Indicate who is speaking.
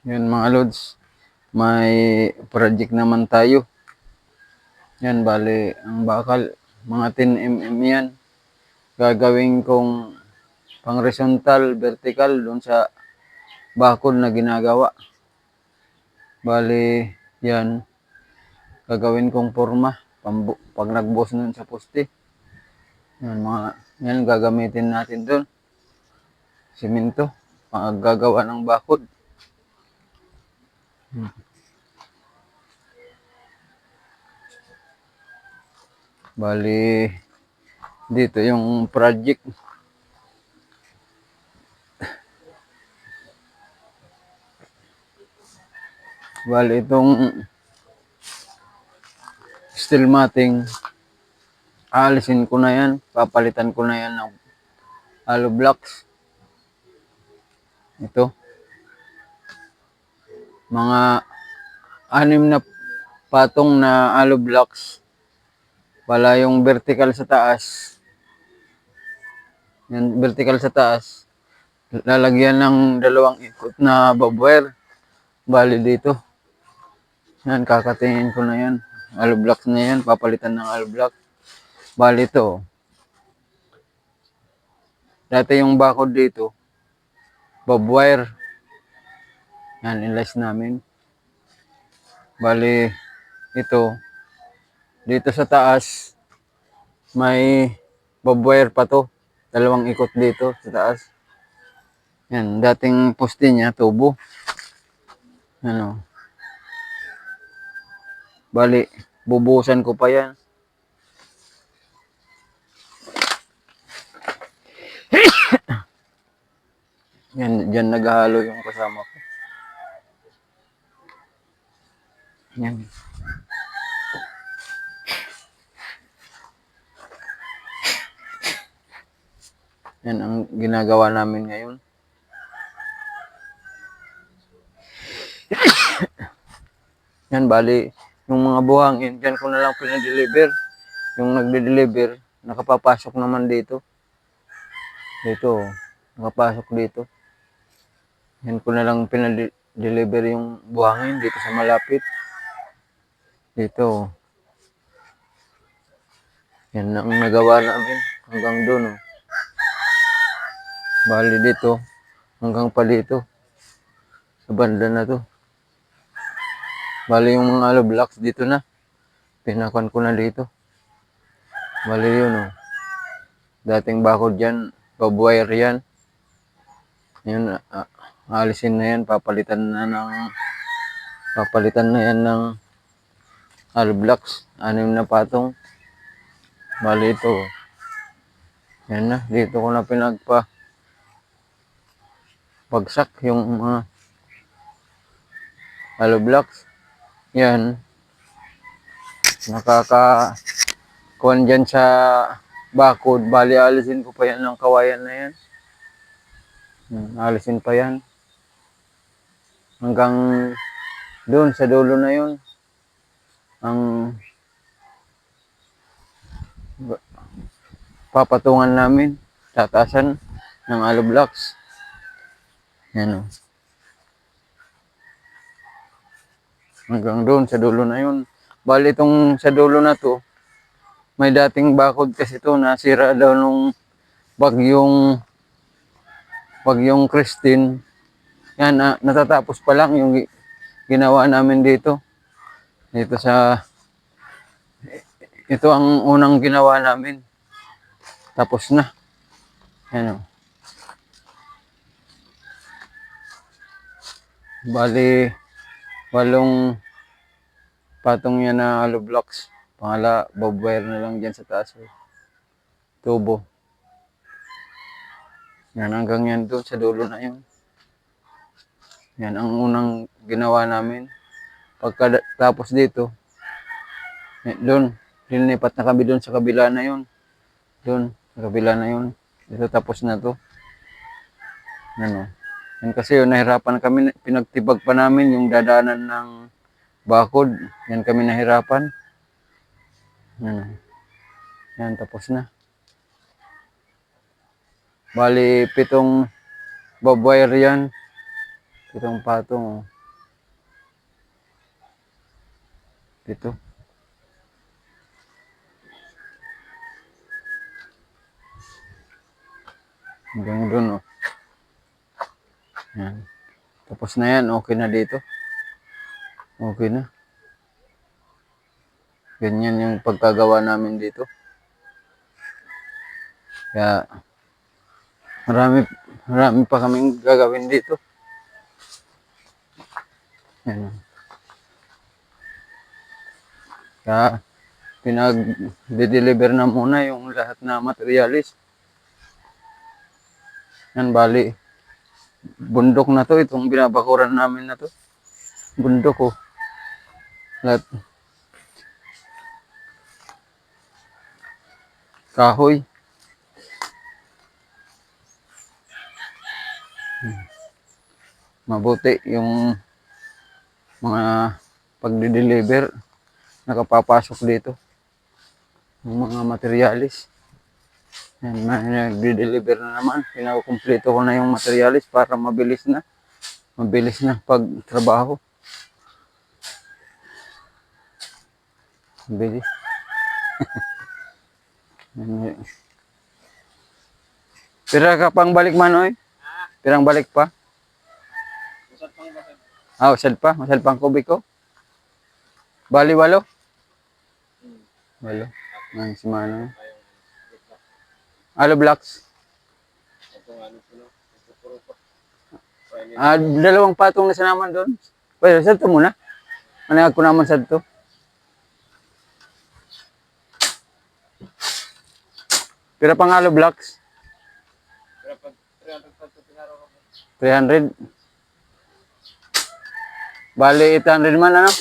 Speaker 1: Yan mga lods, may project naman tayo. Yan, bali, ang bakal, mga 10 mm yan. Gagawin kong pang horizontal, vertical, doon sa bakod na ginagawa. Bali, yan, gagawin kong forma, pag nagbuhos nun sa poste. Yan, gagamitin natin doon. Simento, pag gagawa ng bakod. Bali, dito yung project. Bali, itong steel matting, aalisin ko na yan. Papalitan ko na yan ng hollow blocks. Ito. Mga 6 na patong na hollow blocks. Wala yung vertical sa taas. Yan, vertical sa taas. Lalagyan ng 2 ikot na barbwire. Bali dito. Yan, kakatingin ko na yan. Hollow blocks na yan. Papalitan ng hollow block. Bali ito. Dati yung bakod dito, barbwire. Yan, inlays namin. Bali, ito. Dito sa taas, may barbwire pa to. 2 ikot dito sa taas. Yan, dating poste niya, tubo. Ano. Bali, bubuhusan ko pa yan. Yan, dyan naghahalo yung kasama ko. Yan. Yan ang ginagawa namin ngayon. Yan, bali, yung mga buhangin, dyan ko na lang pinadeliver. Yung nagde-deliver, nakapapasok naman dito. Dito, nakapasok dito. Yan ko na lang pinadeliver yung buhangin dito sa malapit. Dito. Yan ang nagawa namin hanggang doon. Oh. Bali dito, hanggang pa dito. Sa banda na to. Bali yung mga hollow blocks dito na. Pinakuan ko na dito. Bali yun oh. Dating bakod dyan, barbwire yan. Yun, alisin na yan, papalitan na yan ng hollow blocks. 6 na patong. Bali ito. Yan na, dito ko na bagsak yung mga hollow blocks. Yan. Nakakakuan dyan sa bakod. Bali, alisin ko pa yan ng kawayan na yan. Alisin pa yan. Hanggang doon sa dulo na yun. Ang papatungan namin. Tatasan ng hollow blocks. Yan o. Hanggang doon sa dulo na yun. Bali itong sa dulo na to, may dating bakod kasi ito, nasira daw nung bagyong Christine. Yan, natatapos pa lang yung ginawa namin dito. Ito ang unang ginawa namin. Tapos na. Yan o. Bali, 8 patong yan na hollow blocks. Pangala, barbwire na lang dyan sa taas. Tubo. Yan, hanggang yan doon sa dulo na yun. Yan ang unang ginawa namin. Pagkatapos dito, doon, linipat na kami doon sa kabila na yun. Doon, sa kabila na yun. Ito tapos na to. Yan o. Yan kasi yun, nahirapan kami, pinagtibag pa namin yung dadanan ng bakod. Yan kami nahirapan. Yan o. Yan, tapos na. Bali, 7 barbwire yan. 7 patong. Dito. Hanggang doon, oh. Yan. Tapos na yan, okay na dito. Okay na. Ganyan yung pagkagawa namin dito. Kaya, marami pa kaming gagawin dito. Yan. Kaya, pinag-deliver na muna yung lahat na materialis. Yan, bali. Bundok na to, itong binabakuran namin na to. Bundok, oh. Lahat. Kahoy. Mabuti yung mga pagde-deliver nakapapasok dito yung mga materialis. Yan, nagde-deliver na naman. Pinakumpleto ko na yung materialis para mabilis na pagtrabaho. Mabilis. Pira ka pang balik man, oy? Pirang balik pa? Usad pa? Usad pang kubik ko? Bali, 8? 8. Ang simana. Alo blocks. Dalawang patong na sinaman doon. Pwede, sad to muna. Manayag ko naman sad to. Pira pang alo blocks? 300. Bali, 800 man, ano?